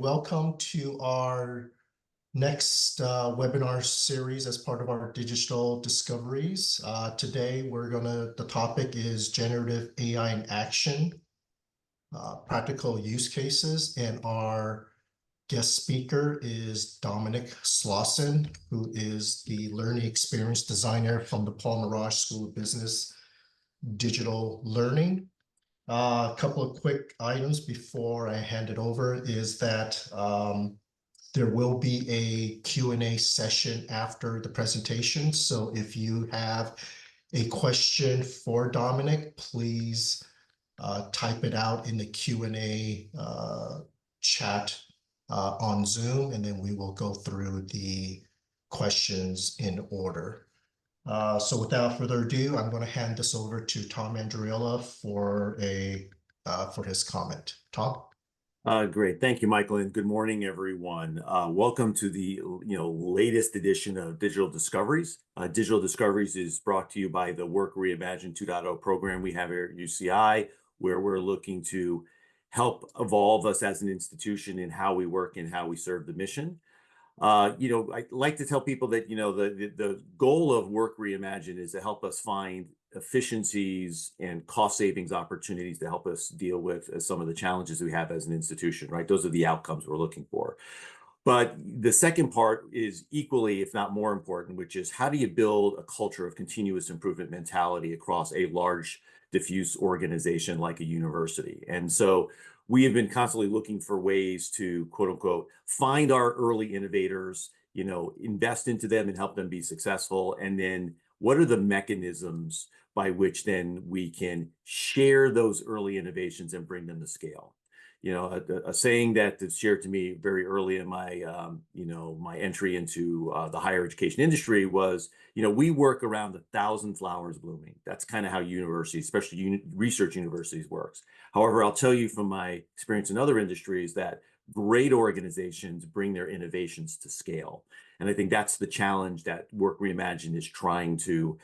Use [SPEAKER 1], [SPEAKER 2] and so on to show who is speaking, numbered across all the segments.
[SPEAKER 1] welcome to our next webinar series as part of our digital discoveries. Today, the topic is generative AI in action, practical use cases, and our guest speaker is Dominic Slauson, who is the learning experience designer from the Paul Mirage School of Business Digital Learning. A couple of quick items before I hand it over is that there will be a Q&A session after the presentation. So if you have a question for Dominic, please type it out in the Q&A chat on Zoom, and then we will go through the questions in order. So without further ado, I'm going to hand this over to Tom Andriola for his comment. Tom?
[SPEAKER 2] Great. Thank you, Michael, and good morning, everyone. Welcome to the latest edition of Digital Discoveries. Digital Discoveries is brought to you by the Work Reimagined 2.0 program we have here at UCI, where we're looking to help evolve us as an institution in how we work and how we serve the mission. I like to tell people that, the goal of Work Reimagined is to help us find efficiencies and cost savings opportunities to help us deal with some of the challenges we have as an institution, right? Those are the outcomes we're looking for. But the second part is equally, if not more important, which is how do you build a culture of continuous improvement mentality across a large, diffuse organization like a university? And so we have been constantly looking for ways to, quote unquote, find our early innovators, invest into them and help them be successful. And then what are the mechanisms by which then we can share those early innovations and bring them to scale? A saying that is shared to me very early in my, my entry into the higher education industry was, we work around 1,000 flowers blooming. That's kind of how universities, especially research universities, works. However, I'll tell you from my experience in other industries that great organizations bring their innovations to scale. And I think that's the challenge that Work Reimagined is trying to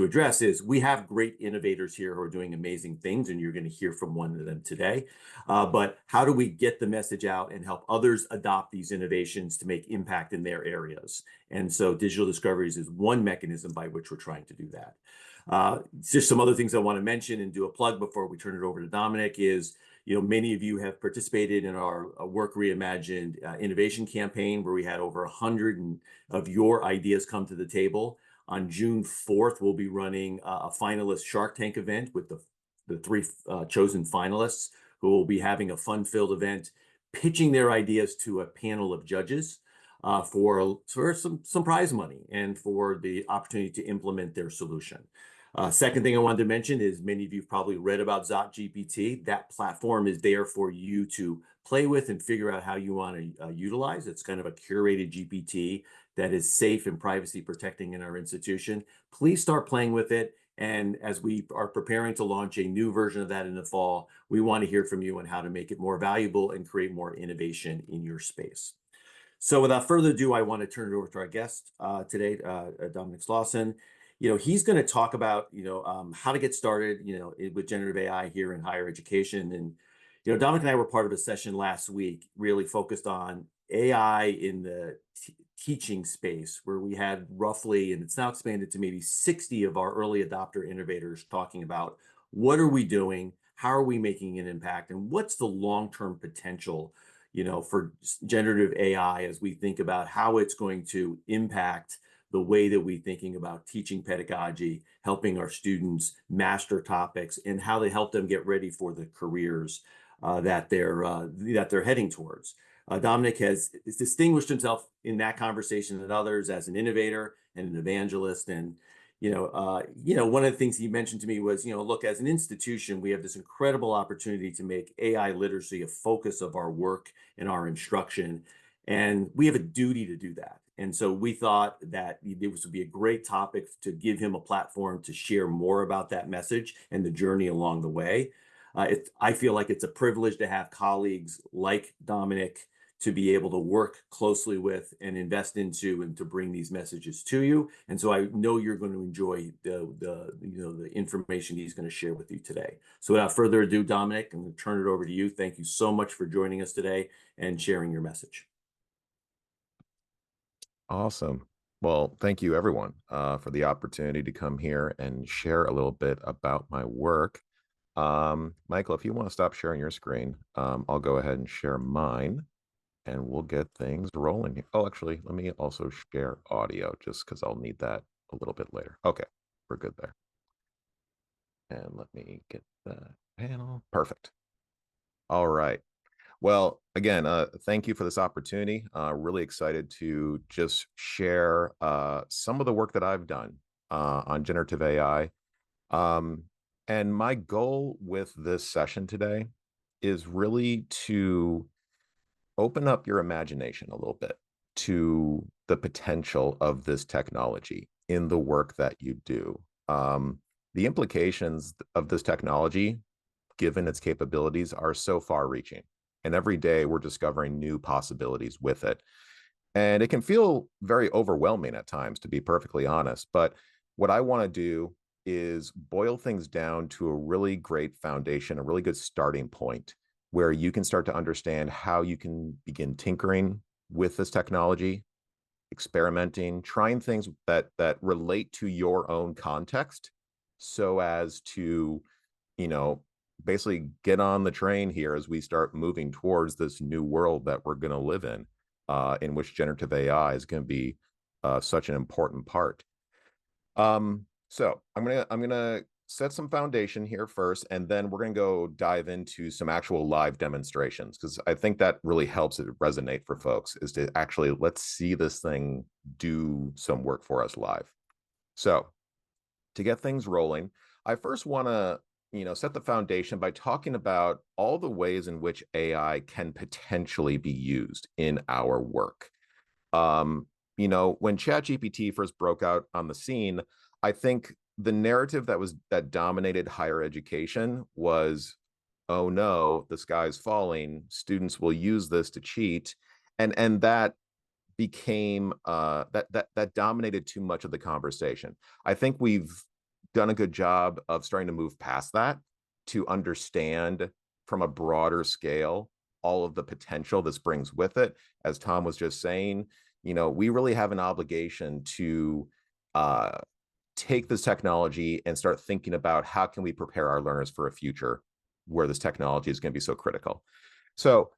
[SPEAKER 2] address is we have great innovators here who are doing amazing things, and you're going to hear from one of them today. But how do we get the message out and help others adopt these innovations to make impact in their areas? And so Digital Discoveries is one mechanism by which we're trying to do that. Just some other things I want to mention and do a plug before we turn it over to Dominic is, many of you have participated in our Work Reimagined innovation campaign, where we had over 100 of your ideas come to the table. On June 4th, we'll be running a finalist Shark Tank event with the three chosen finalists, who will be having a fun-filled event, pitching their ideas to a panel of judges for some prize money and for the opportunity to implement their solution. Second thing I wanted to mention is many of you have probably read about ZotGPT. That platform is there for you to play with and figure out how you want to utilize. It's kind of a curated GPT that is safe and privacy protecting in our institution. Please start playing with it. And as we are preparing to launch a new version of that in the fall, we want to hear from you on how to make it more valuable and create more innovation in your space. So without further ado, I want to turn it over to our guest today, Dominic Slauson. He's going to talk about, how to get started, with generative AI here in higher education. And, Dominic and I were part of a session last week, really focused on AI in the teaching space, where we had roughly, and it's now expanded to maybe 60 of our early adopter innovators talking about what are we doing, how are we making an impact, and what's the long-term potential, for generative AI as we think about how it's going to impact the way that we're thinking about teaching pedagogy, helping our students master topics, and how they help them get ready for the careers that they're heading towards. Dominic has distinguished himself in that conversation and others as an innovator and an evangelist. And one of the things he mentioned to me was, look, as an institution, we have this incredible opportunity to make AI literacy a focus of our work and our instruction, and we have a duty to do that. And so we thought that this would be a great topic to give him a platform to share more about that message and the journey along the way. I feel like it's a privilege to have colleagues like Dominic to be able to work closely with and invest into and to bring these messages to you. And so I know you're going to enjoy the information he's going to share with you today. So without further ado, Dominic, I'm going to turn it over to you. Thank you so much for joining us today and sharing your message.
[SPEAKER 3] Awesome. Well, thank you everyone for the opportunity to come here and share a little bit about my work. Michael, if you want to stop sharing your screen, I'll go ahead and share mine and we'll get things rolling here. Oh, actually, let me also share audio just because I'll need that a little bit later. Okay, we're good there. And let me get the panel. Perfect. All right. Well, again, thank you for this opportunity. Really excited to just share some of the work that I've done on generative AI. And my goal with this session today is really to open up your imagination a little bit to the potential of this technology in the work that you do. The implications of this technology, given its capabilities, are so far-reaching. And every day we're discovering new possibilities with it. And it can feel very overwhelming at times, to be perfectly honest. But what I want to do is boil things down to a really great foundation, a really good starting point where you can start to understand how you can begin tinkering with this technology, experimenting, trying things that relate to your own context so as to, basically get on the train here as we start moving towards this new world that we're going to live in which generative AI is going to be such an important part. So I'm gonna set some foundation here first, and then we're gonna go dive into some actual live demonstrations, because I think that really helps it resonate for folks, is to actually let's see this thing do some work for us live. So to get things rolling, I first want to set the foundation by talking about all the ways in which AI can potentially be used in our work. When ChatGPT first broke out on the scene, I think the narrative that dominated higher education was, oh no, the sky's falling, students will use this to cheat, and that became that dominated too much of the conversation. I think we've done a good job of starting to move past that to understand from a broader scale all of the potential this brings with it. As Tom was just saying, we really have an obligation to take this technology and start thinking about how can we prepare our learners for a future where this technology is going to be so critical. So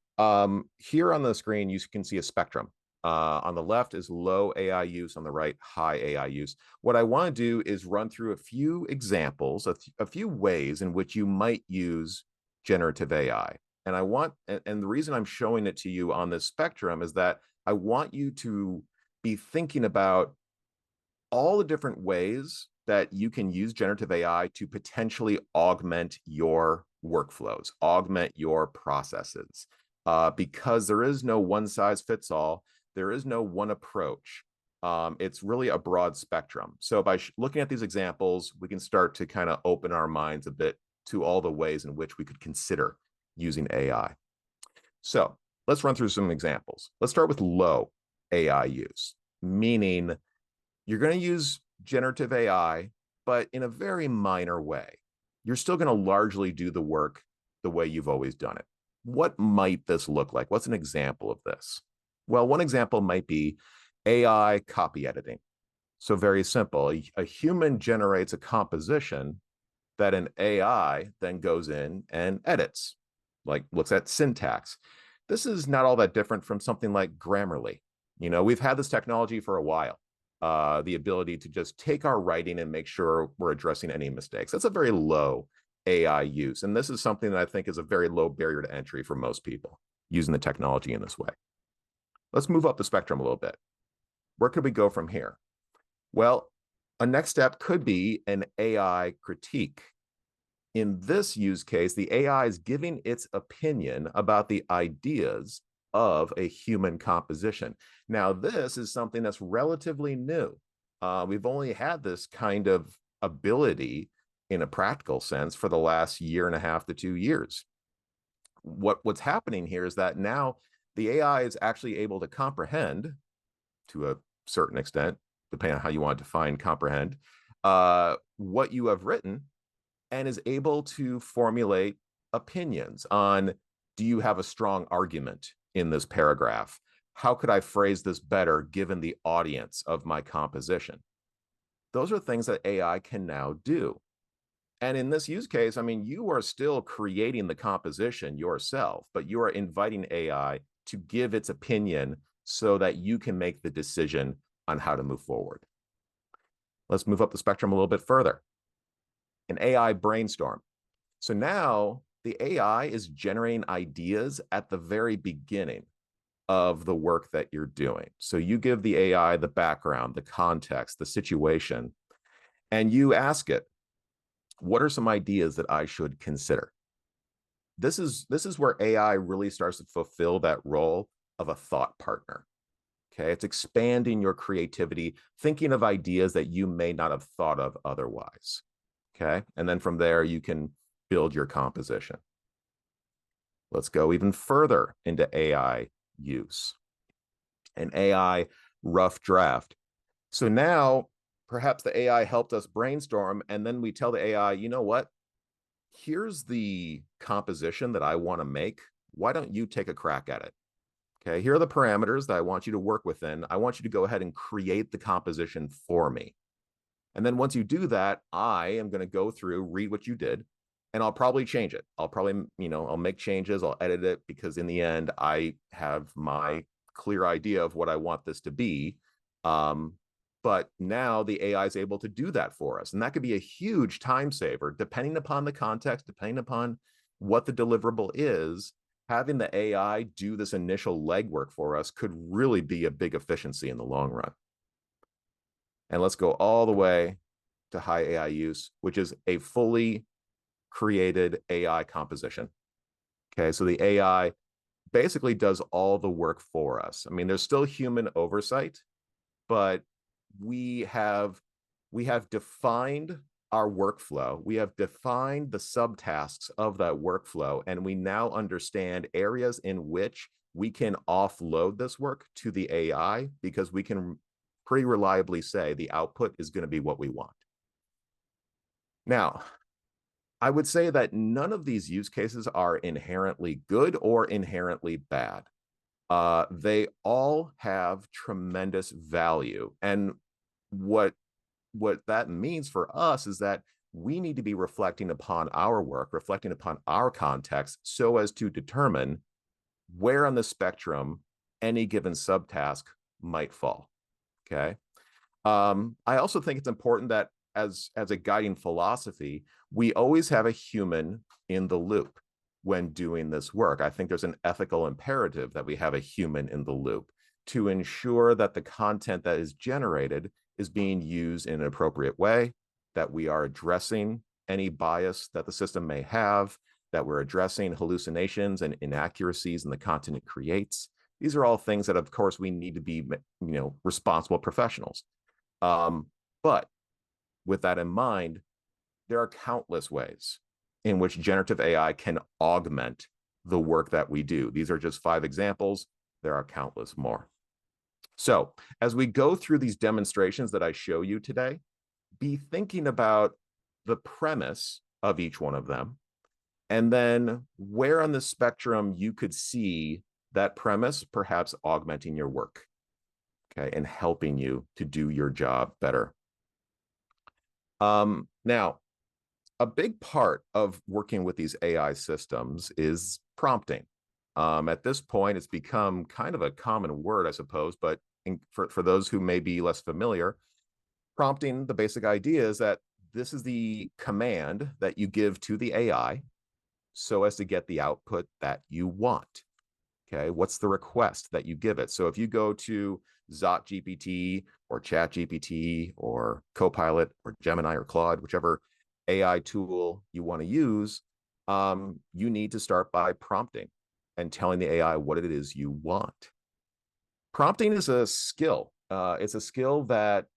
[SPEAKER 3] here on the screen, you can see a spectrum. On the left is low AI use, on the right, high AI use. What I want to do is run through a few examples, a few ways in which you might use generative AI. And the reason I'm showing it to you on this spectrum is that I want you to be thinking about all the different ways that you can use generative AI to potentially augment your workflows, augment your processes, because there is no one size fits all. There is no one approach. It's really a broad spectrum. So by looking at these examples, we can start to kind of open our minds a bit to all the ways in which we could consider using AI. So let's run through some examples. Let's start with low AI use, meaning you're going to use generative AI, but in a very minor way. You're still going to largely do the work the way you've always done it. What might this look like? What's an example of this? Well, one example might be AI copy editing. So very simple. A human generates a composition that an AI then goes in and edits, like looks at syntax. This is not all that different from something like Grammarly. We've had this technology for a while. The ability to just take our writing and make sure we're addressing any mistakes. That's a very low AI use. And this is something that I think is a very low barrier to entry for most people using the technology in this way. Let's move up the spectrum a little bit. Where could we go from here? Well, a next step could be an AI critique. In this use case, the AI is giving its opinion about the ideas of a human composition. Now, this is something that's relatively new. We've only had this kind of ability in a practical sense for the last 1.5 to 2 years. What's happening here is that now the AI is actually able to comprehend to a certain extent, depending on how you want to define comprehend, what you have written, and is able to formulate opinions on, do you have a strong argument in this paragraph? How could I phrase this better given the audience of my composition? Those are things that AI can now do. And in this use case, I mean, you are still creating the composition yourself, but you are inviting AI to give its opinion so that you can make the decision on how to move forward. Let's move up the spectrum a little bit further. An AI brainstorm. So now the AI is generating ideas at the very beginning of the work that you're doing. So you give the AI the background, the context, the situation, and you ask it, what are some ideas that I should consider? This is where AI really starts to fulfill that role of a thought partner. Okay, it's expanding your creativity, thinking of ideas that you may not have thought of otherwise. Okay, and then from there, you can build your composition. Let's go even further into AI use. An AI rough draft. So now, perhaps the AI helped us brainstorm, and then we tell the AI, you know what? Here's the composition that I want to make. Why don't you take a crack at it? Okay, here are the parameters that I want you to work within. I want you to go ahead and create the composition for me. And then once you do that, I am going to go through, read what you did, and I'll probably change it. I'll probably, I'll make changes, I'll edit it, because in the end, I have my clear idea of what I want this to be. But now the AI is able to do that for us. And that could be a huge time saver, depending upon the context, depending upon what the deliverable is. Having the AI do this initial legwork for us could really be a big efficiency in the long run. And let's go all the way to high AI use, which is a fully created AI composition. Okay, so the AI basically does all the work for us. I mean, there's still human oversight, but we have defined our workflow. We have defined the subtasks of that workflow, and we now understand areas in which we can offload this work to the AI, because we can pretty reliably say the output is going to be what we want. Now, I would say that none of these use cases are inherently good or inherently bad. They all have tremendous value. And what that means for us is that we need to be reflecting upon our work, reflecting upon our context, so as to determine where on the spectrum any given subtask might fall. Okay. I also think it's important that as a guiding philosophy, we always have a human in the loop when doing this work. I think there's an ethical imperative that we have a human in the loop to ensure that the content that is generated is being used in an appropriate way, that we are addressing any bias that the system may have, that we're addressing hallucinations and inaccuracies in the content it creates. These are all things that, of course, we need to be, responsible professionals. But with that in mind, there are countless ways in which generative AI can augment the work that we do. These are just 5 examples. There are countless more. So as we go through these demonstrations that I show you today, be thinking about the premise of each one of them, and then where on the spectrum you could see that premise perhaps augmenting your work, okay, and helping you to do your job better. Now, a big part of working with these AI systems is prompting. At this point, it's become kind of a common word, I suppose, but for those who may be less familiar, prompting, the basic idea is that this is the command that you give to the AI so as to get the output that you want. Okay, what's the request that you give it? So if you go to ZotGPT or ChatGPT or Copilot or Gemini or Claude, whichever AI tool you want to use, you need to start by prompting and telling the AI what it is you want. Prompting is a skill. It's a skill that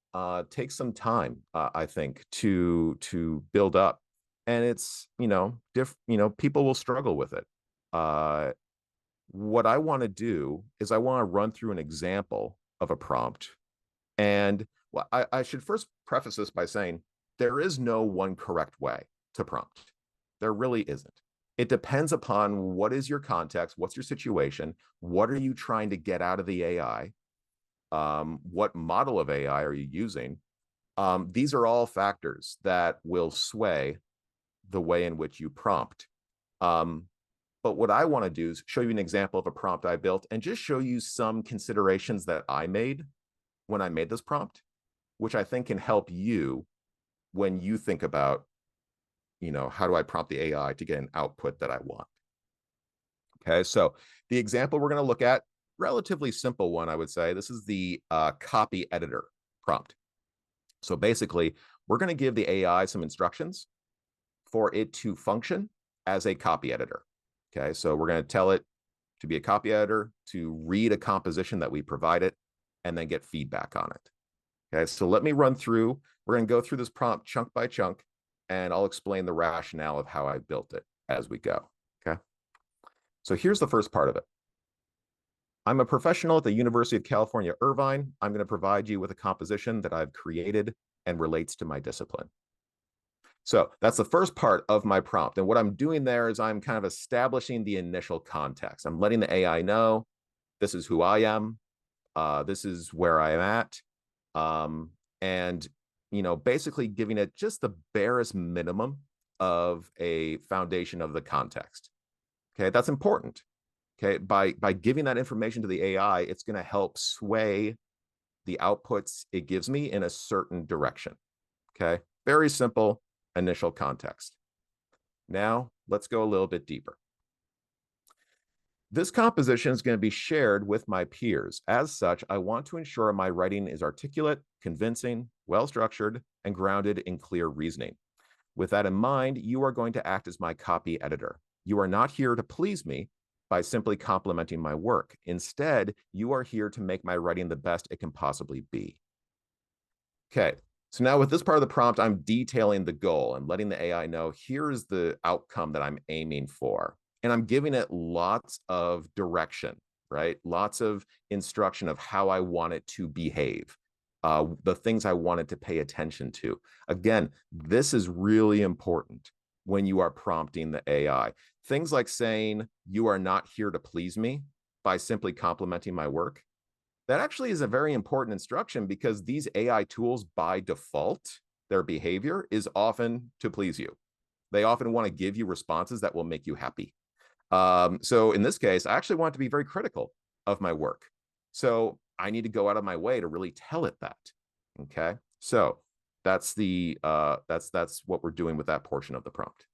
[SPEAKER 3] takes some time, I think, to build up, and it's people will struggle with it. what I want to do is I want to run through an example of a prompt. And well, I should first preface this by saying there is no one correct way to prompt. There really isn't. It depends upon what is your context, what's your situation, what are you trying to get out of the AI, what model of AI are you using. These are all factors that will sway the way in which you prompt. But what I want to do is show you an example of a prompt I built and just show you some considerations that I made when I made this prompt, which I think can help you when you think about, how do I prompt the AI to get an output that I want? Okay, so the example we're going to look at, relatively simple one, I would say. This is the copy editor prompt. So basically, we're going to give the AI some instructions for it to function as a copy editor. Okay, so we're going to tell it to be a copy editor, to read a composition that we provide it, and then get feedback on it. Okay, so let me run through. We're going to go through this prompt chunk by chunk, and I'll explain the rationale of how I built it as we go. Okay, so here's the first part of it. I'm a professional at the University of California, Irvine. I'm going to provide you with a composition that I've created and relates to my discipline. So that's the first part of my prompt. And what I'm doing there is I'm kind of establishing the initial context. I'm letting the AI know this is who I am. This is where I am at. And, basically giving it just the barest minimum of a foundation of the context. Okay, that's important. Okay, by giving that information to the AI, it's going to help sway the outputs it gives me in a certain direction. Okay, very simple initial context. Now, let's go a little bit deeper. This composition is going to be shared with my peers. As such, I want to ensure my writing is articulate, convincing, well-structured, and grounded in clear reasoning. With that in mind, you are going to act as my copy editor. You are not here to please me by simply complimenting my work. Instead, you are here to make my writing the best it can possibly be. Okay, so now with this part of the prompt, I'm detailing the goal and letting the AI know here's the outcome that I'm aiming for. And I'm giving it lots of direction, right? Lots of instruction of how I want it to behave, the things I want it to pay attention to. Again, this is really important when you are prompting the AI. Things like saying, you are not here to please me by simply complimenting my work. That actually is a very important instruction because these AI tools by default, their behavior is often to please you. They often want to give you responses that will make you happy. So in this case, I actually want to be very critical of my work. So I need to go out of my way to really tell it that. Okay, so that's that's what we're doing with that portion of the prompt.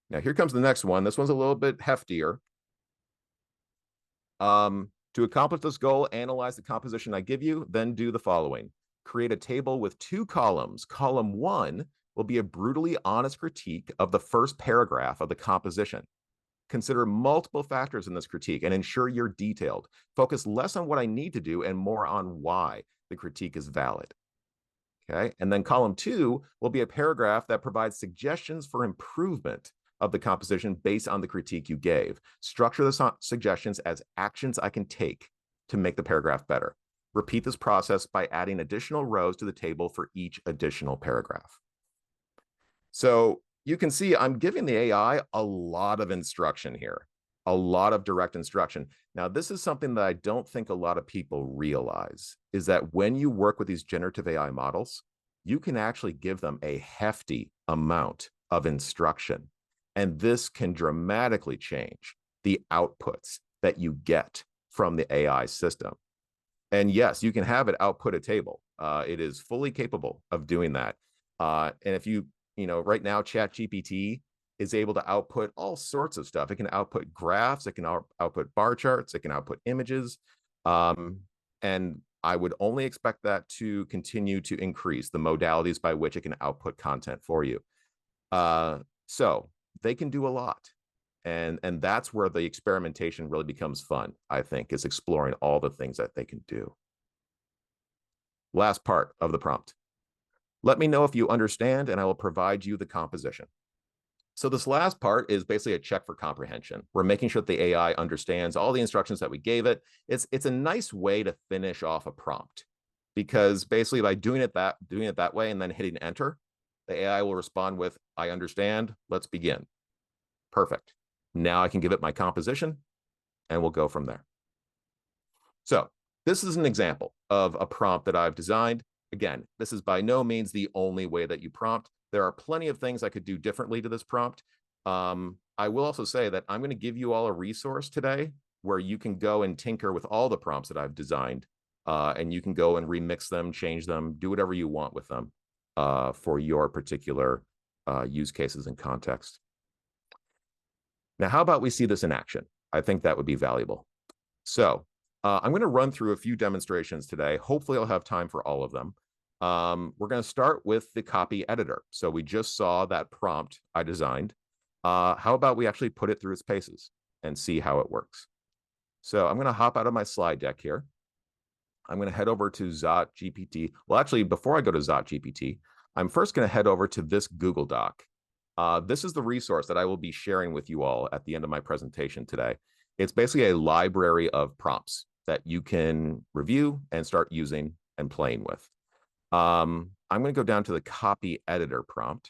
[SPEAKER 3] Now here comes the next one. This one's a little bit heftier. To accomplish this goal, analyze the composition I give you, then do the following. Create a table with 2 columns. Column 1 will be a brutally honest critique of the first paragraph of the composition. Consider multiple factors in this critique and ensure you're detailed. Focus less on what I need to do and more on why the critique is valid. Okay, and then column 2 will be a paragraph that provides suggestions for improvement of the composition based on the critique you gave. Structure the suggestions as actions I can take to make the paragraph better. Repeat this process by adding additional rows to the table for each additional paragraph. So you can see I'm giving the AI a lot of instruction here, a lot of direct instruction. Now, this is something that I don't think a lot of people realize, is that when you work with these generative AI models, you can actually give them a hefty amount of instruction. And this can dramatically change the outputs that you get from the AI system. And yes, you can have it output a table. It is fully capable of doing that. And if right now, ChatGPT is able to output all sorts of stuff. It can output graphs, it can output bar charts, it can output images. And I would only expect that to continue to increase the modalities by which it can output content for you. So they can do a lot. And that's where the experimentation really becomes fun, I think, is exploring all the things that they can do. Last part of the prompt. Let me know if you understand, and I will provide you the composition. So this last part is basically a check for comprehension. We're making sure that the AI understands all the instructions that we gave it. It's a nice way to finish off a prompt, because basically by doing it that way and then hitting enter, the AI will respond with, I understand, let's begin. Perfect. Now I can give it my composition and we'll go from there. So this is an example of a prompt that I've designed. Again, this is by no means the only way that you prompt. There are plenty of things I could do differently to this prompt. I will also say that I'm going to give you all a resource today where you can go and tinker with all the prompts that I've designed, and you can go and remix them, change them, do whatever you want with them for your particular use cases and context. Now, how about we see this in action? I think that would be valuable. So I'm going to run through a few demonstrations today. Hopefully, I'll have time for all of them. We're going to start with the copy editor. So we just saw that prompt I designed. How about we actually put it through its paces and see how it works? So I'm going to hop out of my slide deck here. I'm going to head over to ZotGPT. Well, actually, before I go to ZotGPT, I'm first going to head over to this Google Doc. This is the resource that I will be sharing with you all at the end of my presentation today. It's basically a library of prompts that you can review and start using and playing with. I'm going to go down to the copy editor prompt.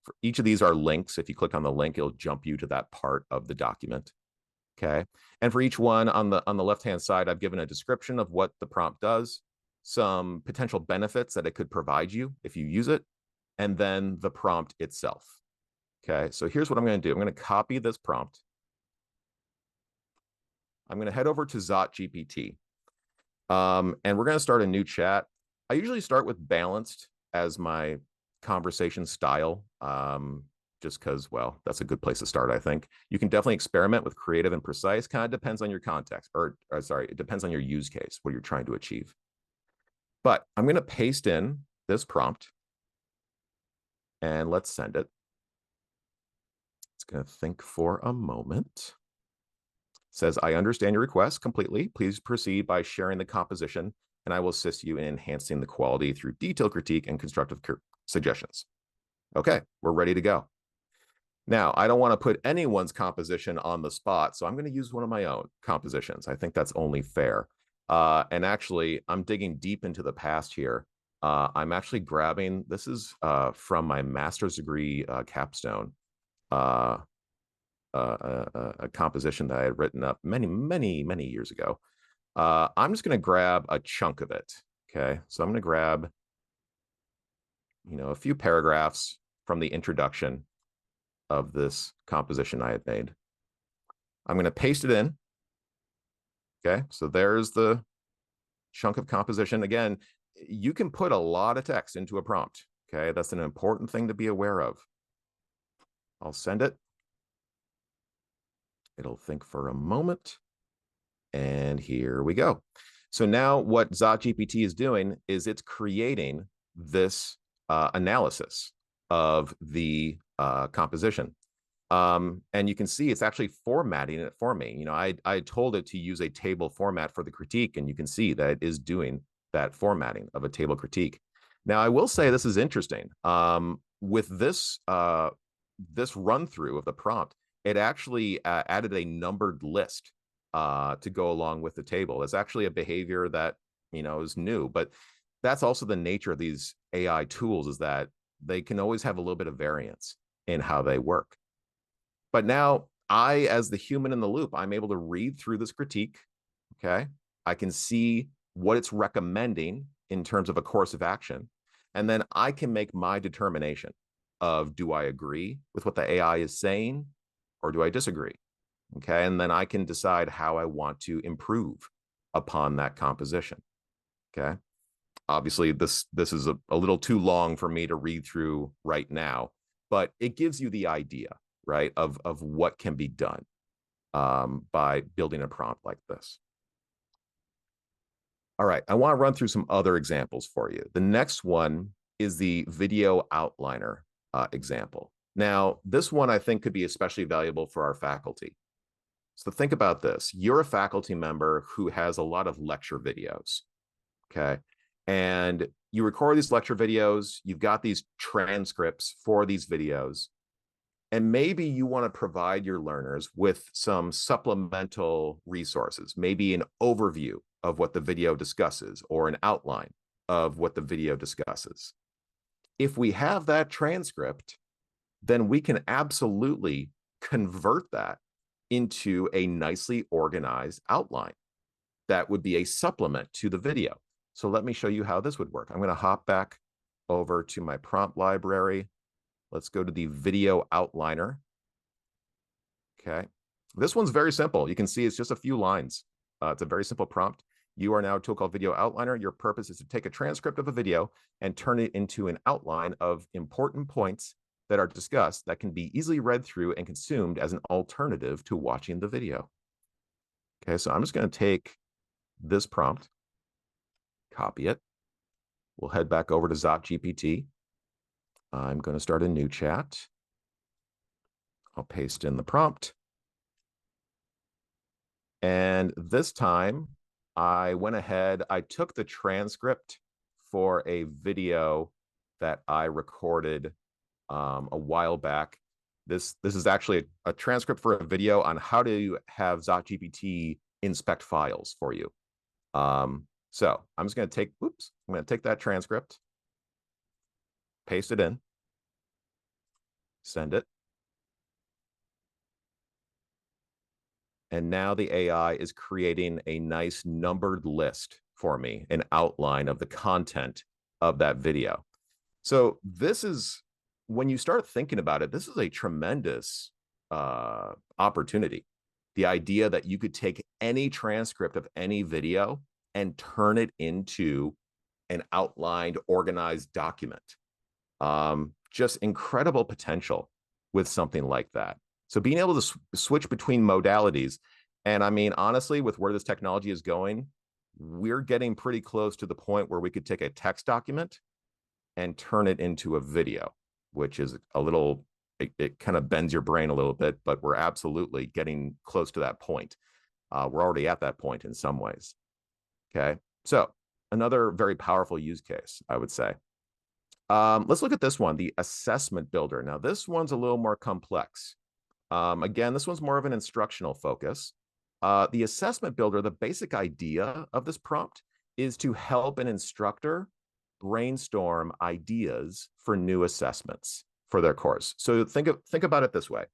[SPEAKER 3] For each of these are links. If you click on the link, it'll jump you to that part of the document. Okay. And for each one on the left-hand side, I've given a description of what the prompt does, some potential benefits that it could provide you if you use it, and then the prompt itself. Okay. So here's what I'm going to do. I'm going to copy this prompt. I'm going to head over to ZotGPT. And we're going to start a new chat. I usually start with balanced as my conversation style, just because, well, that's a good place to start, I think. You can definitely experiment with creative and precise. Kind of depends on your context, or sorry, it depends on your use case, what you're trying to achieve. But I'm going to paste in this prompt and let's send it. It's going to think for a moment. Says, I understand your request completely. Please proceed by sharing the composition, and I will assist you in enhancing the quality through detailed critique and constructive suggestions. Okay, we're ready to go. Now, I don't want to put anyone's composition on the spot, so I'm going to use one of my own compositions. I think that's only fair. And actually, I'm digging deep into the past here. I'm actually grabbing, this is from my master's degree capstone. A composition that I had written up many years ago. I'm just going to grab a chunk of it. Okay, so I'm going to grab, a few paragraphs from the introduction of this composition I had made. I'm going to paste it in. Okay, so there's the chunk of composition. Again, you can put a lot of text into a prompt. Okay, that's an important thing to be aware of. I'll send it. It'll think for a moment. And here we go. So now what ZotGPT is doing is it's creating this analysis of the composition. And you can see it's actually formatting it for me. I told it to use a table format for the critique, and you can see that it is doing that formatting of a table critique. Now, I will say this is interesting. With this run through of the prompt, it actually added a numbered list to go along with the table. It's actually a behavior that, is new, but that's also the nature of these AI tools, is that they can always have a little bit of variance in how they work. But now I, as the human in the loop, I'm able to read through this critique. Okay. I can see what it's recommending in terms of a course of action. And then I can make my determination of, do I agree with what the AI is saying, or do I disagree? Okay. And then I can decide how I want to improve upon that composition. Okay. Obviously, this is a little too long for me to read through right now, but it gives you the idea, right, of what can be done by building a prompt like this. All right, I want to run through some other examples for you. The next one is the video outliner example. Now, this one I think could be especially valuable for our faculty. So think about this. You're a faculty member who has a lot of lecture videos, okay? And you record these lecture videos, you've got these transcripts for these videos, And maybe you want to provide your learners with some supplemental resources, maybe an overview of what the video discusses or an outline of what the video discusses. If we have that transcript, then we can absolutely convert that into a nicely organized outline that would be a supplement to the video. So let me show you how this would work. I'm going to hop back over to my prompt library. Let's go to the video outliner. Okay. This one's very simple. You can see it's just a few lines. It's a very simple prompt. You are now a tool called Video Outliner. Your purpose is to take a transcript of a video and turn it into an outline of important points that are discussed that can be easily read through and consumed as an alternative to watching the video. Okay, so I'm just going to take this prompt, copy it. We'll head back over to ZotGPT. I'm going to start a new chat. I'll paste in the prompt. And this time I went ahead, I took the transcript for a video that I recorded a while back. This is actually a transcript for a video on how to have ZotGPT inspect files for you. So I'm just going to take that transcript, paste it in, send it. And now the AI is creating a nice numbered list for me, an outline of the content of that video. So this is, when you start thinking about it, this is a tremendous opportunity. The idea that you could take any transcript of any video and turn it into an outlined, organized document. Just incredible potential with something like that. So being able to switch between modalities, and I mean, honestly, with where this technology is going, we're getting pretty close to the point where we could take a text document and turn it into a video, which is a little, it kind of bends your brain a little bit, but we're absolutely getting close to that point. We're already at that point in some ways. Okay, so another very powerful use case, I would say. Let's look at this one, the assessment builder. Now, this one's a little more complex. Again, this one's more of an instructional focus. The assessment builder, the basic idea of this prompt is to help an instructor brainstorm ideas for new assessments for their course. So think about it this way.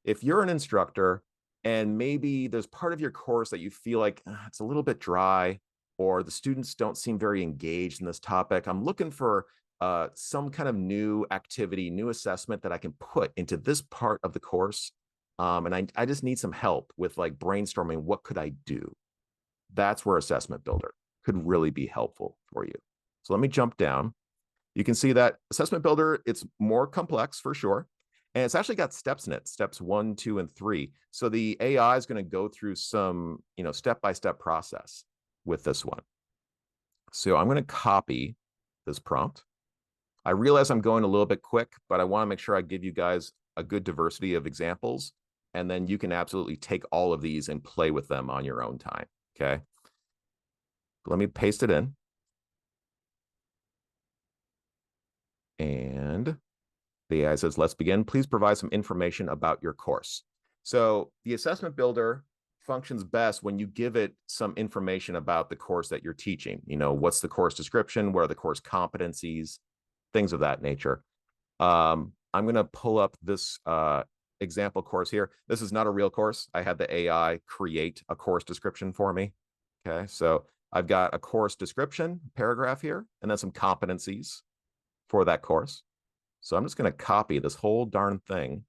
[SPEAKER 3] If you're an instructor and maybe there's part of your course that you feel like it's a little bit dry, or the students don't seem very engaged in this topic, I'm looking for some kind of new activity, new assessment that I can put into this part of the course. And I just need some help with like brainstorming, what could I do? That's where Assessment Builder could really be helpful for you. So let me jump down. You can see that Assessment Builder, it's more complex for sure. And it's actually got steps in it, steps 1, 2, and 3. So the AI is going to go through some, step-by-step process with this one. So I'm going to copy this prompt. I realize I'm going a little bit quick, but I want to make sure I give you guys a good diversity of examples, and then you can absolutely take all of these and play with them on your own time, okay? Let me paste it in. And the AI says, let's begin. Please provide some information about your course. So the assessment builder functions best when you give it some information about the course that you're teaching. What's the course description? What are the course competencies? Things of that nature. I'm going to pull up this example course here. This is not a real course. I had the AI create a course description for me. Okay, so I've got a course description paragraph here, and then some competencies for that course. So I'm just going to copy this whole darn thing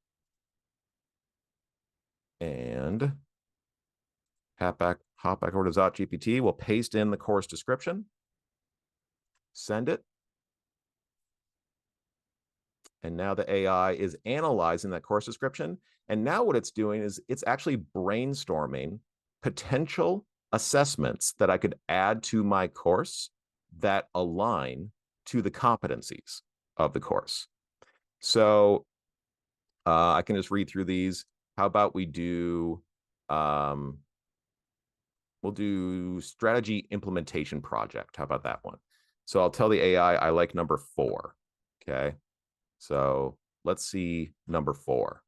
[SPEAKER 3] and hop back over to ZotGPT. We'll paste in the course description, send it. And now the AI is analyzing that course description. And now what it's doing is it's actually brainstorming potential assessments that I could add to my course that align to the competencies of the course. So I can just read through these. How about we do, we'll do strategy implementation project. How about that one? So I'll tell the AI I like number 4, okay? So let's see number 4.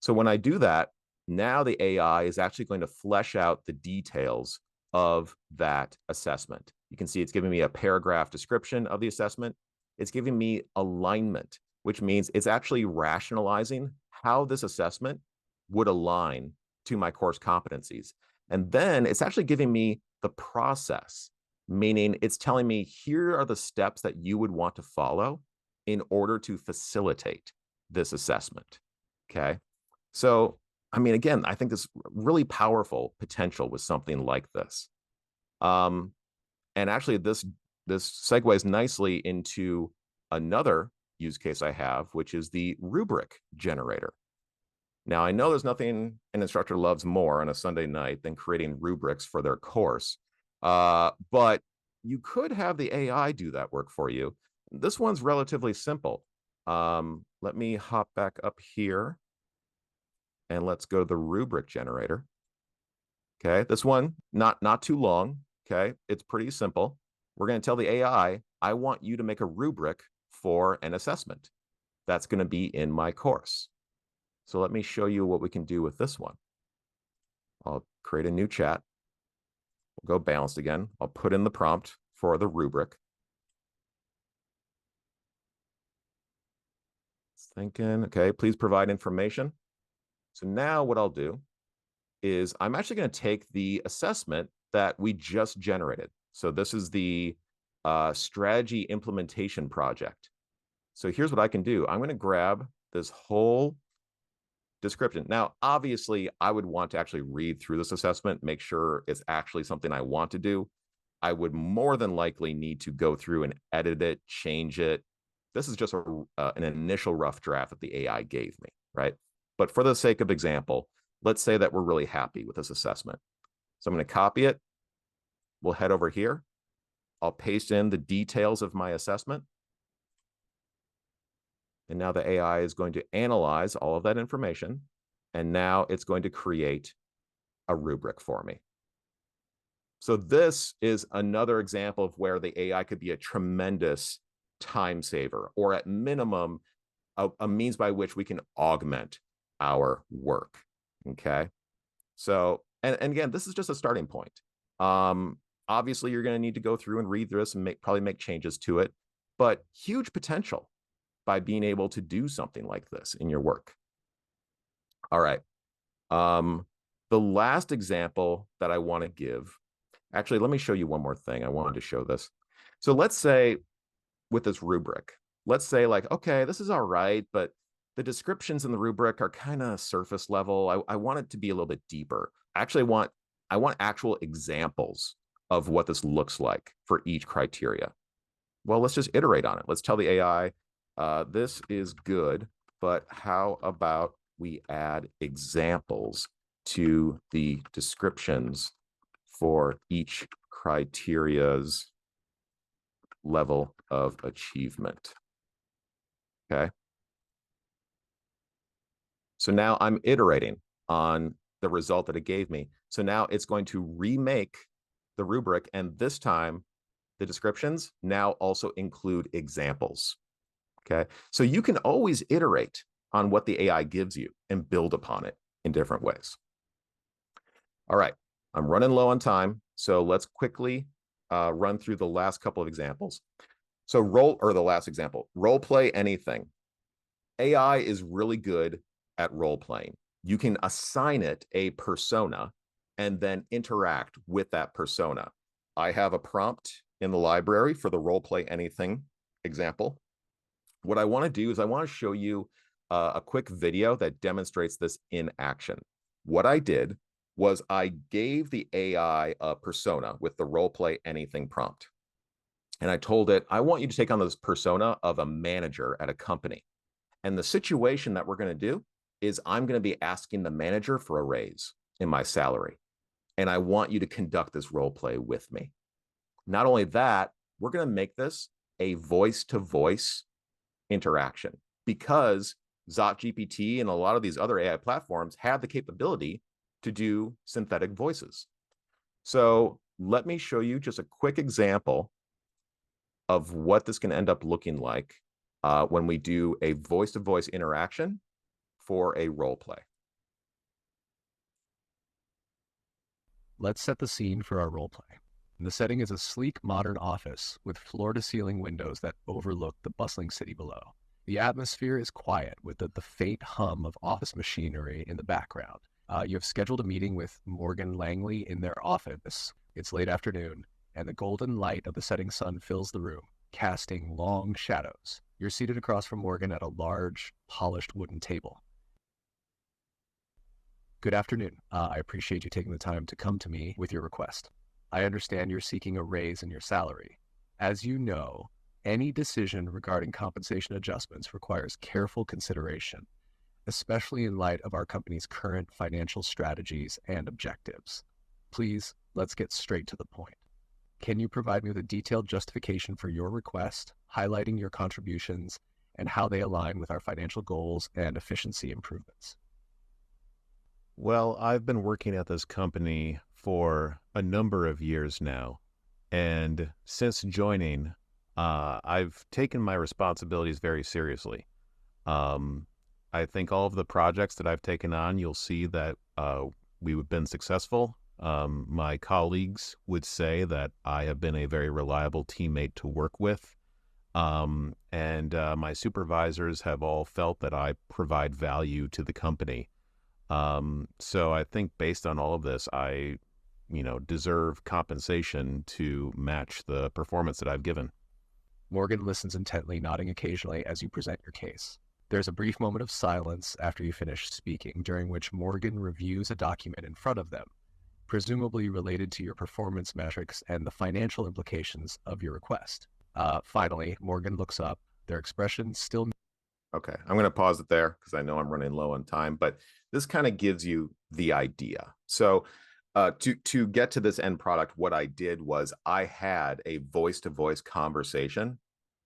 [SPEAKER 3] So when I do that, now the AI is actually going to flesh out the details of that assessment. You can see it's giving me a paragraph description of the assessment. It's giving me alignment, which means it's actually rationalizing how this assessment would align to my course competencies. And then it's actually giving me the process, meaning it's telling me here are the steps that you would want to follow in order to facilitate this assessment. Okay. So, I mean, again, I think this really powerful potential with something like this. And actually, this segues nicely into another use case I have, which is the rubric generator. Now, I know there's nothing an instructor loves more on a Sunday night than creating rubrics for their course, but you could have the AI do that work for you. This one's relatively simple. Let me hop back up here and let's go to the rubric generator. Okay, this one, not too long. Okay, it's pretty simple. We're going to tell the AI, I want you to make a rubric for an assessment that's going to be in my course. So let me show you what we can do with this one. I'll create a new chat. We'll go balanced again. I'll put in the prompt for the rubric. Thinking, okay, please provide information. So now what I'll do is I'm actually going to take the assessment that we just generated. So this is the strategy implementation project. So here's what I can do. I'm going to grab this whole description. Now, obviously, I would want to actually read through this assessment, make sure it's actually something I want to do. I would more than likely need to go through and edit it, change it. This is just an initial rough draft that the AI gave me, right? But for the sake of example, let's say that we're really happy with this assessment. So I'm going to copy it. We'll head over here. I'll paste in the details of my assessment. And now the AI is going to analyze all of that information. And now it's going to create a rubric for me. So this is another example of where the AI could be a tremendous time saver, or at minimum, a means by which we can augment our work. Okay. So, and again, this is just a starting point. Obviously, you're going to need to go through and read this and probably make changes to it, but huge potential by being able to do something like this in your work. All right. The last example that I want to give, actually, let me show you one more thing. I wanted to show this. So let's say with this rubric, let's say like, okay, this is all right, but the descriptions in the rubric are kind of surface level. I want it to be a little bit deeper. Actually, I want actual examples of what this looks like for each criteria. Well, let's just iterate on it. Let's tell the AI, this is good, but how about we add examples to the descriptions for each criteria's level of achievement. Okay. So now I'm iterating on the result that it gave me. So now it's going to remake the rubric, and this time the descriptions now also include examples. Okay. So you can always iterate on what the AI gives you and build upon it in different ways. All right. I'm running low on time, so let's quickly run through the last couple of examples. So the last example, role play anything. AI is really good at role playing. You can assign it a persona and then interact with that persona. I have a prompt in the library for the role play anything example. What I want to do is I want to show you a quick video that demonstrates this in action. What I did was I gave the AI a persona with the role play anything prompt. And I told it, I want you to take on this persona of a manager at a company. And the situation that we're going to do is I'm going to be asking the manager for a raise in my salary. And I want you to conduct this role play with me. Not only that, we're going to make this a voice-to-voice interaction, because ZotGPT and a lot of these other AI platforms have the capability to do synthetic voices. So let me show you just a quick example of what this can end up looking like when we do a voice-to-voice interaction for a role play.
[SPEAKER 4] Let's set the scene for our roleplay. The setting is a sleek, modern office with floor-to-ceiling windows that overlook the bustling city below. The atmosphere is quiet with the faint hum of office machinery in the background. You have scheduled a meeting with Morgan Langley in their office. It's late afternoon, and the golden light of the setting sun fills the room, casting long shadows. You're seated across from Morgan at a large, polished wooden table. Good afternoon. I appreciate you taking the time to come to me with your request. I understand you're seeking a raise in your salary. As you know, any decision regarding compensation adjustments requires careful consideration, especially in light of our company's current financial strategies and objectives. Please, let's get straight to the point. Can you provide me with a detailed justification for your request, highlighting your contributions and how they align with our financial goals and efficiency improvements?
[SPEAKER 3] Well, I've been working at this company for a number of years now, and since joining, I've taken my responsibilities very seriously. I think all of the projects that I've taken on, you'll see that we've been successful. My colleagues would say that I have been a very reliable teammate to work with. And my supervisors have all felt that I provide value to the company. So I think based on all of this, I deserve compensation to match the performance that I've given.
[SPEAKER 4] Morgan listens intently, nodding occasionally as you present your case. There's a brief moment of silence after you finish speaking, during which Morgan reviews a document in front of them, presumably related to your performance metrics and the financial implications of your request. Finally, Morgan looks up, their expression still...
[SPEAKER 3] Okay, I'm going to pause it there because I know I'm running low on time, but this kind of gives you the idea. So to get to this end product, what I did was I had a voice-to-voice conversation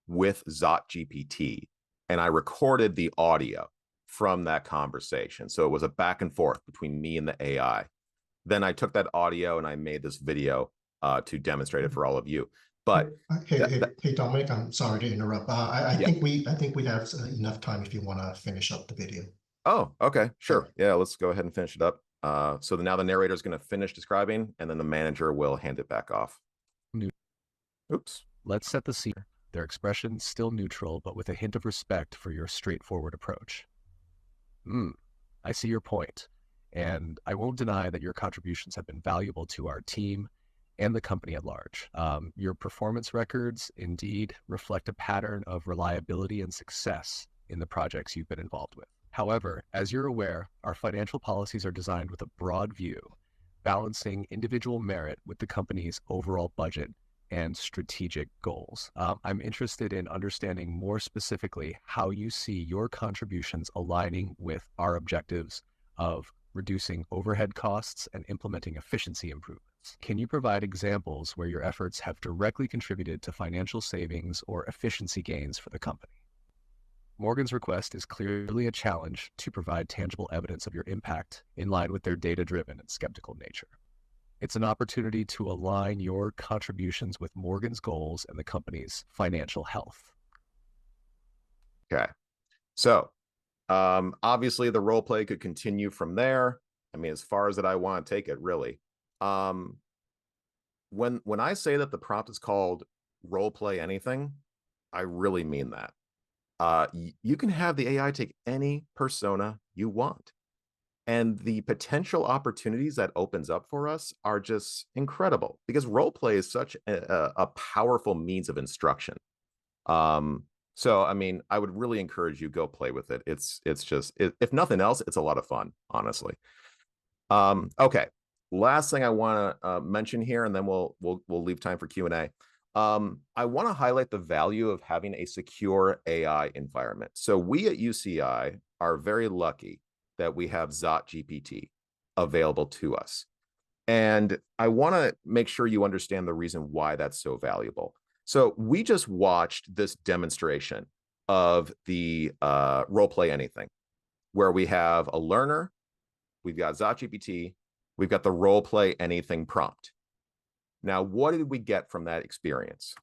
[SPEAKER 3] with ZotGPT, and I recorded the audio from that conversation. So it was a back and forth between me and the AI. Then I took that audio and I made this video to demonstrate it for all of you. But
[SPEAKER 1] hey, Dominic, I'm sorry to interrupt. I think we have enough time if you want to finish up the video.
[SPEAKER 3] Oh, okay, sure. Yeah, let's go ahead and finish it up. So now the narrator is going to finish describing, and then the manager will hand it back off. Oops.
[SPEAKER 4] Let's set the scene. Their expression still neutral, but with a hint of respect for your straightforward approach. I see your point, and I won't deny that your contributions have been valuable to our team and the company at large. Your performance records indeed reflect a pattern of reliability and success in the projects you've been involved with. However, as you're aware, our financial policies are designed with a broad view, balancing individual merit with the company's overall budget and strategic goals. I'm interested in understanding more specifically how you see your contributions aligning with our objectives of reducing overhead costs and implementing efficiency improvements. Can you provide examples where your efforts have directly contributed to financial savings or efficiency gains for the company? Morgan's request is clearly a challenge to provide tangible evidence of your impact in line with their data-driven and skeptical nature. It's an opportunity to align your contributions with Morgan's goals and the company's financial health.
[SPEAKER 3] Okay. So obviously the role play could continue from there. I mean, as far as that I want to take it, really. When I say that the prompt is called role play anything, I really mean that. You can have the AI take any persona you want. And the potential opportunities that opens up for us are just incredible because role play is such a powerful means of instruction. So, I mean, I would really encourage you go play with it. It's just, if nothing else, it's a lot of fun, honestly. Okay. Last thing I want to mention here, and then we'll leave time for Q&A. I want to highlight the value of having a secure AI environment. So we at UCI are very lucky that we have ZotGPT available to us. And I want to make sure you understand the reason why that's so valuable. So we just watched this demonstration of the role play anything, where we have a learner, we've got ZotGPT, we've got the role play anything prompt. Now, what did we get from that experience?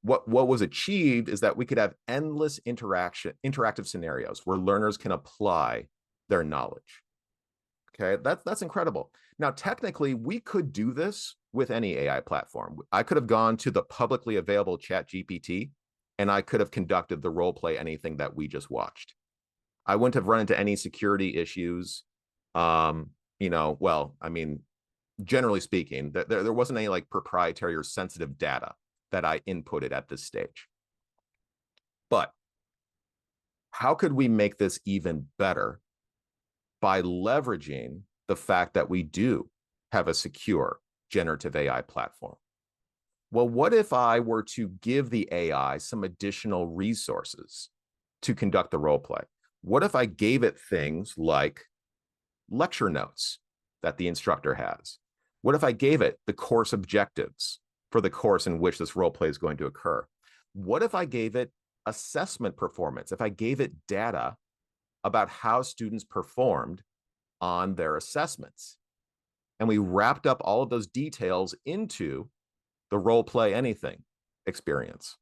[SPEAKER 3] What was achieved is that we could have endless interactive scenarios where learners can apply their knowledge. Okay, that's incredible. Now, technically, we could do this with any AI platform. I could have gone to the publicly available Chat GPT, and I could have conducted the role play anything that we just watched. I wouldn't have run into any security issues. Well, I mean, generally speaking, there wasn't any like proprietary or sensitive data that I inputted at this stage. But how could we make this even better by leveraging the fact that we do have a secure generative AI platform? Well, what if I were to give the AI some additional resources to conduct the role play? What if I gave it things like lecture notes that the instructor has? What if I gave it the course objectives for the course in which this role play is going to occur? What if I gave it assessment performance? If I gave it data about how students performed on their assessments, and we wrapped up all of those details into the role play anything experience,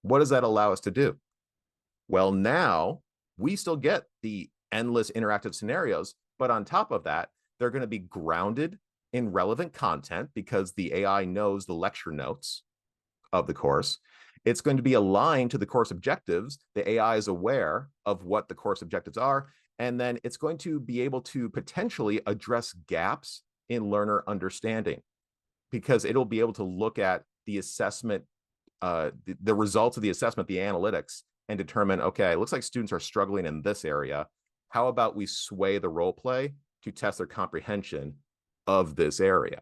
[SPEAKER 3] what does that allow us to do? Well, now we still get the endless interactive scenarios, but on top of that, they're going to be grounded in relevant content because the AI knows the lecture notes of the course. It's going to be aligned to the course objectives. The AI is aware of what the course objectives are, and then it's going to be able to potentially address gaps in learner understanding because it'll be able to look at the assessment, the results of the assessment, the analytics, and determine, okay, it looks like students are struggling in this area. How about we sway the role play to test their comprehension of this area?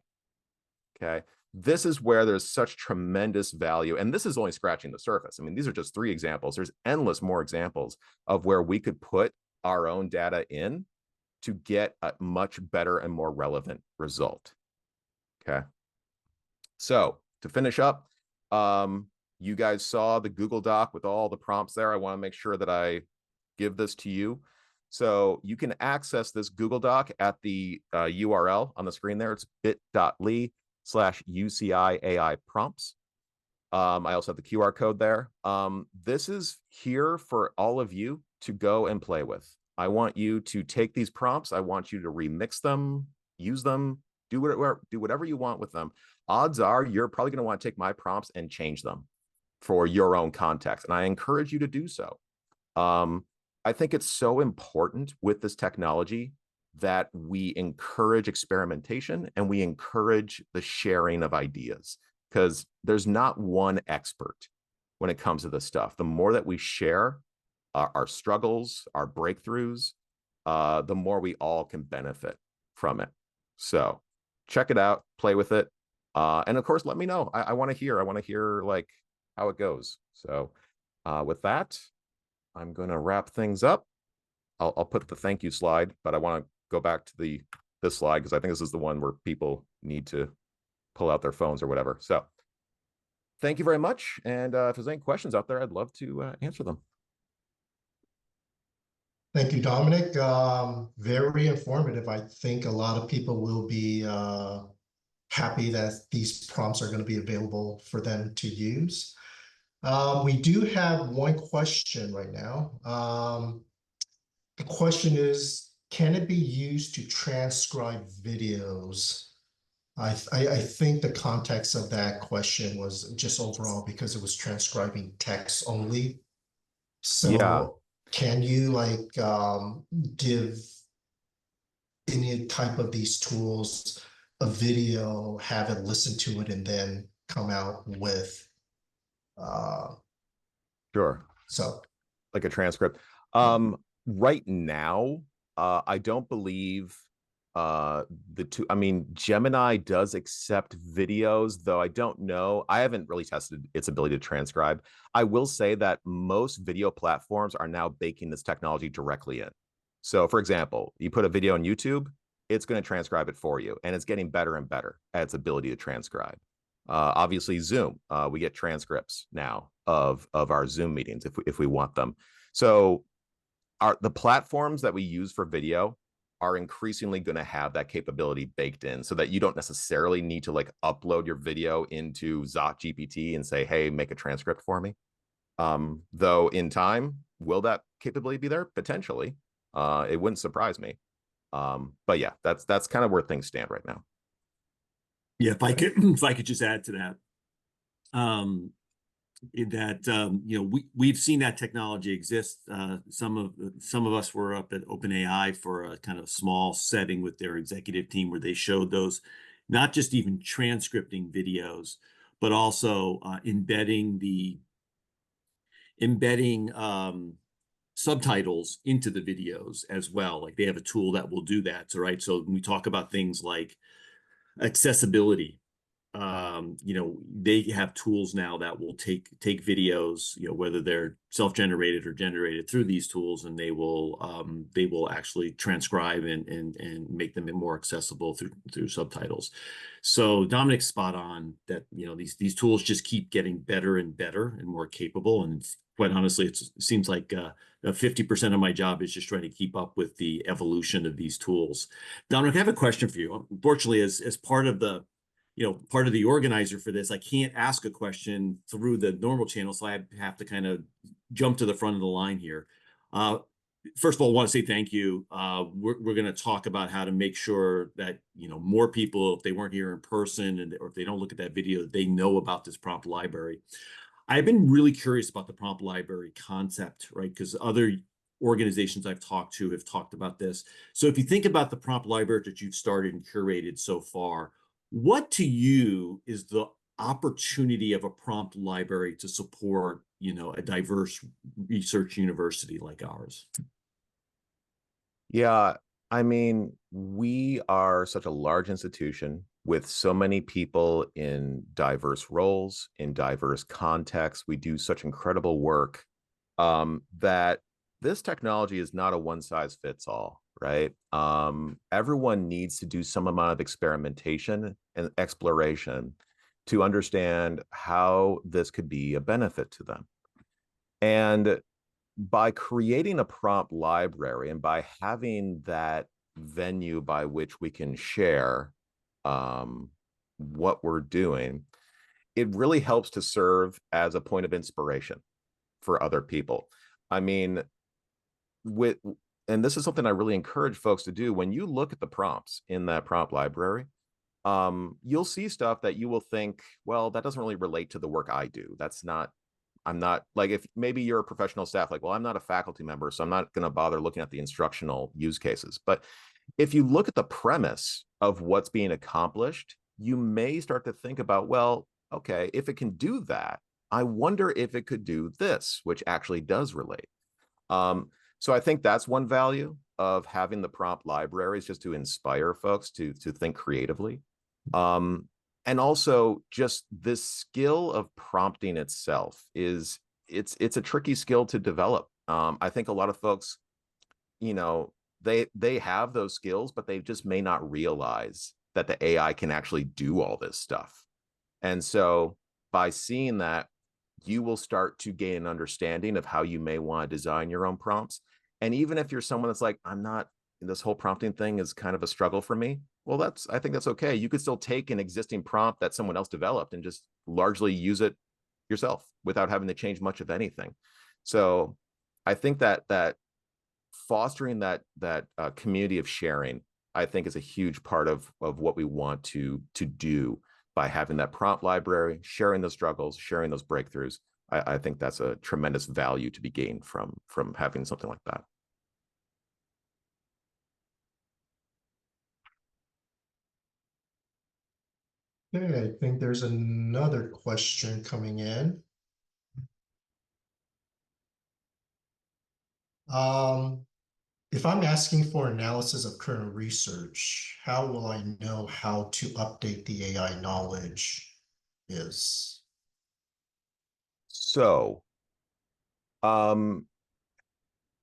[SPEAKER 3] Okay. This is where there's such tremendous value. And this is only scratching the surface. I mean, these are just 3 examples. There's endless more examples of where we could put our own data in to get a much better and more relevant result. Okay. So to finish up, you guys saw the Google Doc with all the prompts there. I want to make sure that I give this to you. So you can access this Google Doc at the URL on the screen there. It's bit.ly/UCI AI prompts. I also have the QR code there. This is here for all of you to go and play with. I want you to take these prompts. I want you to remix them, use them, do whatever you want with them. Odds are you're probably going to want to take my prompts and change them for your own context. And I encourage you to do so. I think it's so important with this technology that we encourage experimentation and we encourage the sharing of ideas, because there's not one expert when it comes to this stuff. The more that we share our struggles, our breakthroughs, the more we all can benefit from it. So check it out, play with it. And of course, let me know. I want to hear like how it goes. So with that, I'm going to wrap things up. I'll put the thank you slide, but I want to go back to this slide because I think this is the one where people need to pull out their phones or whatever. So thank you very much. And if there's any questions out there, I'd love to answer them.
[SPEAKER 1] Thank you, Dominic. Very informative. I think a lot of people will be happy that these prompts are going to be available for them to use. We do have one question right now. The question is, can it be used to transcribe videos? I think the context of that question was just overall because it was transcribing text only. So
[SPEAKER 3] Yeah.
[SPEAKER 1] Can you like give any type of these tools a video, have it listen to it, and then come out with
[SPEAKER 3] Sure.
[SPEAKER 1] so
[SPEAKER 3] Like a transcript. Right now, I don't believe I mean, Gemini does accept videos, though I don't know. I haven't really tested its ability to transcribe. I will say that most video platforms are now baking this technology directly in. So for example, you put a video on YouTube, it's going to transcribe it for you, and it's getting better and better at its ability to transcribe. Obviously Zoom, we get transcripts now of our Zoom meetings if we want them. So the platforms that we use for video are increasingly going to have that capability baked in so that you don't necessarily need to like upload your video into GPT and say, hey, make a transcript for me. Though in time, will that capability be there? Potentially. It wouldn't surprise me. But yeah, that's kind of where things stand right now.
[SPEAKER 2] Yeah, if I could just add to that, we've seen that technology exist. Some of us were up at OpenAI for a kind of small setting with their executive team where they showed those, not just even transcripting videos, but also embedding subtitles into the videos as well. Like they have a tool that will do that. So, right. So when we talk about things like accessibility, they have tools now that will take videos, whether they're self-generated or generated through these tools, and they will actually transcribe and make them more accessible through subtitles. So Dominic's spot on that, these tools just keep getting better and better and more capable. And quite honestly, it seems like 50% of my job is just trying to keep up with the evolution of these tools. Dominic, I have a question for you. Unfortunately, as part of the organizer for this, I can't ask a question through the normal channel, so I have to kind of jump to the front of the line here. First of all, I want to say thank you. We're going to talk about how to make sure that more people, if they weren't here in person or if they don't look at that video, they know about this prompt library. I've been really curious about the prompt library concept, right? Because other organizations I've talked to have talked about this. So if you think about the prompt library that you've started and curated so far, what to you is the opportunity of a prompt library to support, a diverse research university like ours?
[SPEAKER 3] Yeah, I mean, we are such a large institution with so many people in diverse roles, in diverse contexts. We do such incredible work that this technology is not a one size fits all, right? Everyone needs to do some amount of experimentation and exploration to understand how this could be a benefit to them. And by creating a prompt library and by having that venue by which we can share what we're doing, it really helps to serve as a point of inspiration for other people. I mean, and this is something I really encourage folks to do. When you look at the prompts in that prompt library, you'll see stuff that you will think, well, that doesn't really relate to the work I do. I'm not, like, if maybe you're a professional staff, like, well, I'm not a faculty member, so I'm not going to bother looking at the instructional use cases. But if you look at the premise of what's being accomplished, you may start to think about, well, okay, if it can do that, I wonder if it could do this, which actually does relate. So I think that's one value of having the prompt libraries, just to inspire folks to think creatively. And also just this skill of prompting itself it's a tricky skill to develop. I think a lot of folks, they have those skills, but they just may not realize that the AI can actually do all this stuff. And so by seeing that, you will start to gain an understanding of how you may want to design your own prompts. And even if you're someone that's like, this whole prompting thing is kind of a struggle for me, well, I think that's okay. You could still take an existing prompt that someone else developed and just largely use it yourself without having to change much of anything. So I think that fostering that community of sharing, I think, is a huge part of what we want to do by having that prompt library, sharing those struggles, sharing those breakthroughs. I think that's a tremendous value to be gained from having something like that.
[SPEAKER 1] Okay, I think there's another question coming in. If I'm asking for analysis of current research, how will I know how to update the AI knowledge is?
[SPEAKER 3] So,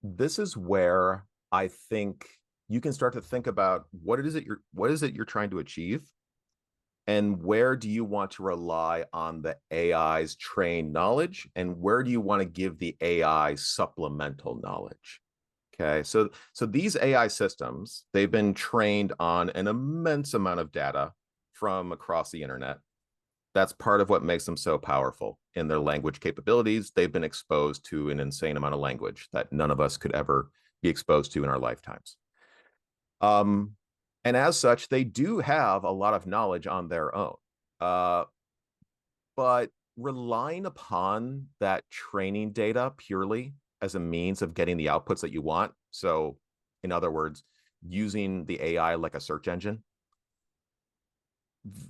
[SPEAKER 3] this is where I think you can start to think about what is it you're trying to achieve, and where do you want to rely on the AI's trained knowledge, and where do you want to give the AI supplemental knowledge? Okay, so these AI systems, they've been trained on an immense amount of data from across the internet. That's part of what makes them so powerful in their language capabilities. They've been exposed to an insane amount of language that none of us could ever be exposed to in our lifetimes. And as such, they do have a lot of knowledge on their own. But relying upon that training data purely as a means of getting the outputs that you want, so in other words, using the AI like a search engine,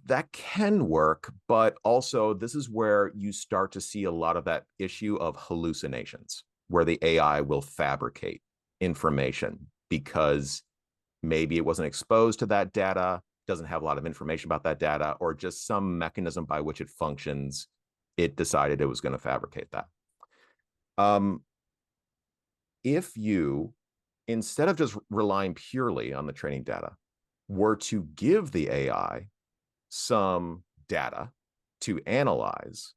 [SPEAKER 3] that can work, but also this is where you start to see a lot of that issue of hallucinations, where the AI will fabricate information because maybe it wasn't exposed to that data, doesn't have a lot of information about that data, or just some mechanism by which it functions, it decided it was going to fabricate that. If you, instead of just relying purely on the training data, were to give the AI some data to analyze,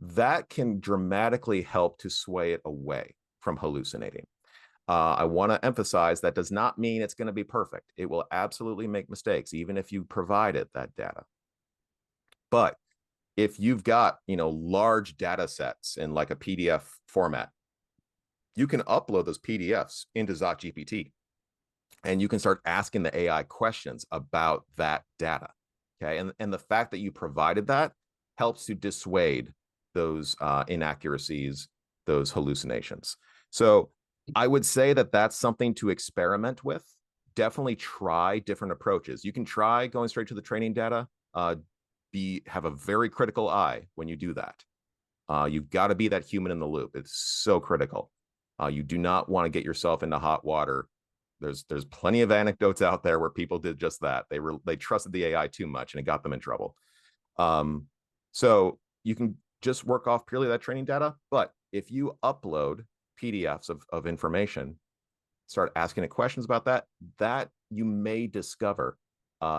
[SPEAKER 3] that can dramatically help to sway it away from hallucinating. I want to emphasize that does not mean it's going to be perfect. It will absolutely make mistakes, even if you provide it that data. But if you've got, large data sets in like a PDF format, you can upload those PDFs into ZotGPT, and you can start asking the AI questions about that data. Okay, and the fact that you provided that helps to dissuade those inaccuracies, those hallucinations. So I would say that that's something to experiment with. Definitely try different approaches. You can try going straight to the training data. Have a very critical eye when you do that. You've got to be that human in the loop. It's so critical. You do not want to get yourself into hot water. There's plenty of anecdotes out there where people did just that. They trusted the AI too much and it got them in trouble. So you can just work off purely that training data. But if you upload PDFs of information, start asking it questions about that you may discover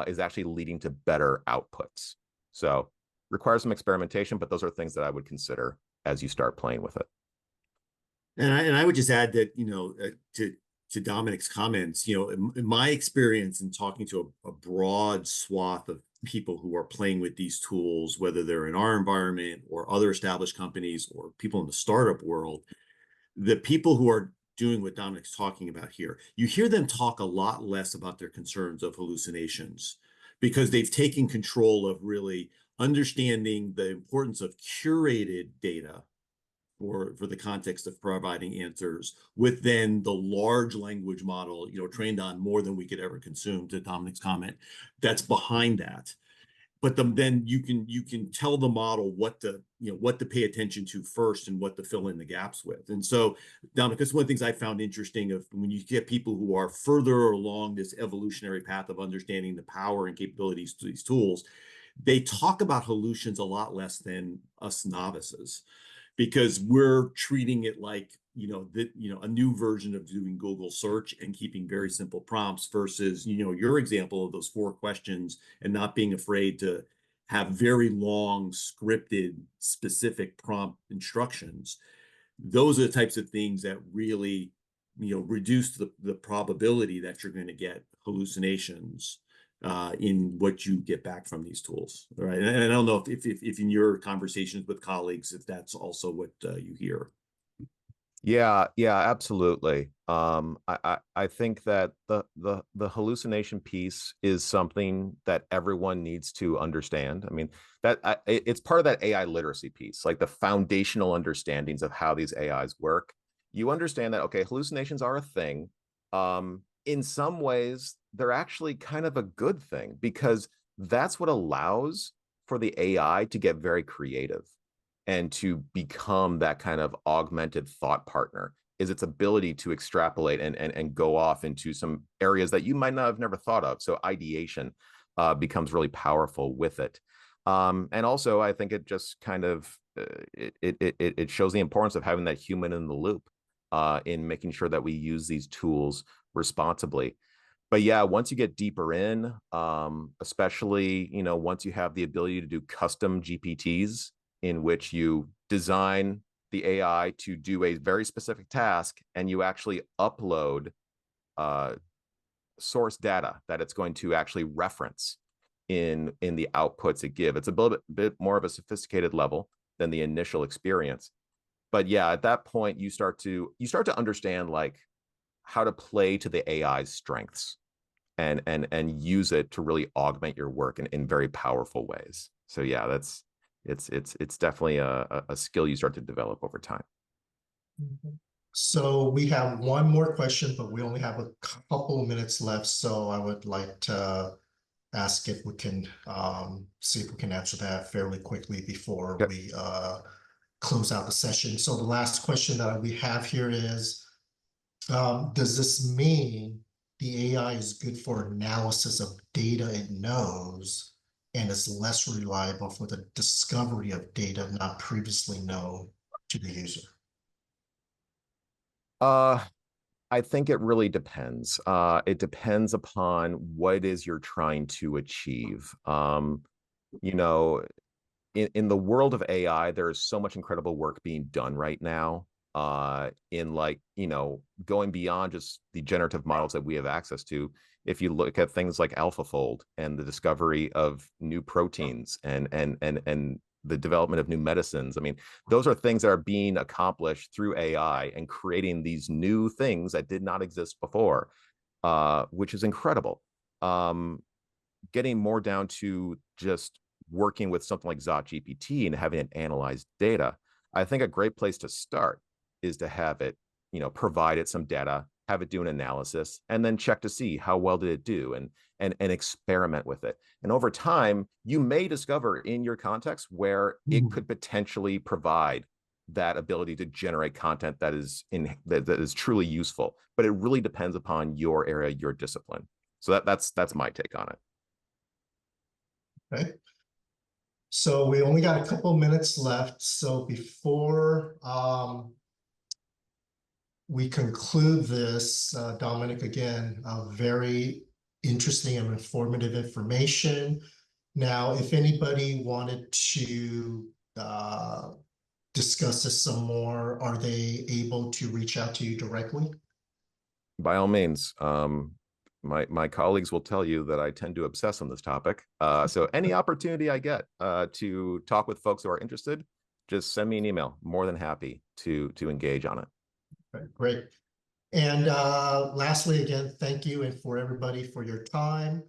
[SPEAKER 3] is actually leading to better outputs. So requires some experimentation, but those are things that I would consider as you start playing with it.
[SPEAKER 2] And I would just add that, to Dominic's comments, in my experience in talking to a broad swath of people who are playing with these tools, whether they're in our environment or other established companies or people in the startup world, the people who are doing what Dominic's talking about here, you hear them talk a lot less about their concerns of hallucinations because they've taken control of really understanding the importance of curated data for the context of providing answers with then the large language model, trained on more than we could ever consume, to Dominic's comment, that's behind that. But then you can tell the model what to pay attention to first and what to fill in the gaps with. And so, Dominic, that's one of the things I found interesting of when you get people who are further along this evolutionary path of understanding the power and capabilities to these tools, they talk about hallucinations a lot less than us novices, because we're treating it like, a new version of doing Google search and keeping very simple prompts versus, your example of those 4 questions and not being afraid to have very long scripted specific prompt instructions. Those are the types of things that really, reduce the probability that you're going to get hallucinations in what you get back from these tools. All right. And I don't know if in your conversations with colleagues, if that's also what you hear.
[SPEAKER 3] Yeah, absolutely. I think that the hallucination piece is something that everyone needs to understand. I mean, it's part of that AI literacy piece, like the foundational understandings of how these AIs work. You understand that, okay, hallucinations are a thing. In some ways, they're actually kind of a good thing because that's what allows for the AI to get very creative and to become that kind of augmented thought partner, is its ability to extrapolate and go off into some areas that you might not have never thought of. So ideation becomes really powerful with it. And also, I think it just kind of, it shows the importance of having that human in the loop in making sure that we use these tools responsibly. But yeah, once you get deeper in, especially, once you have the ability to do custom GPTs, in which you design the AI to do a very specific task, and you actually upload source data that it's going to actually reference in the outputs it gives. It's a bit more of a sophisticated level than the initial experience. But yeah, at that point, you start to understand like how to play to the AI's strengths and use it to really augment your work in very powerful ways. So yeah, it's definitely a skill you start to develop over time.
[SPEAKER 1] So we have one more question, but we only have a couple of minutes left. So I would like to ask if we can see if we can answer that fairly quickly before
[SPEAKER 3] Yep.
[SPEAKER 1] we close out the session. So the last question that we have here is, does this mean the AI is good for analysis of data it knows and is less reliable for the discovery of data not previously known to the user?
[SPEAKER 3] I think it really depends. It depends upon what it is you're trying to achieve. You know, in the world of AI, there is so much incredible work being done right now in like, going beyond just the generative models that we have access to. If you look at things like AlphaFold and the discovery of new proteins and the development of new medicines, I mean, those are things that are being accomplished through AI and creating these new things that did not exist before, which is incredible. Getting more down to just working with something like GPT and having it analyze data, I think a great place to start is to have it, provide it some data, have it do an analysis, and then check to see how well did it do and experiment with it. And over time, you may discover in your context where it could potentially provide that ability to generate content that is truly useful. But it really depends upon your area, your discipline. So that's my take on it.
[SPEAKER 1] Okay. So we only got a couple minutes left. So before we conclude this, Dominic, again, very interesting and informative information. Now, if anybody wanted to discuss this some more, are they able to reach out to you directly?
[SPEAKER 3] By all means. My colleagues will tell you that I tend to obsess on this topic. So any opportunity I get to talk with folks who are interested, just send me an email. More than happy to engage on it.
[SPEAKER 1] Great. And lastly, again, thank you and for everybody for your time.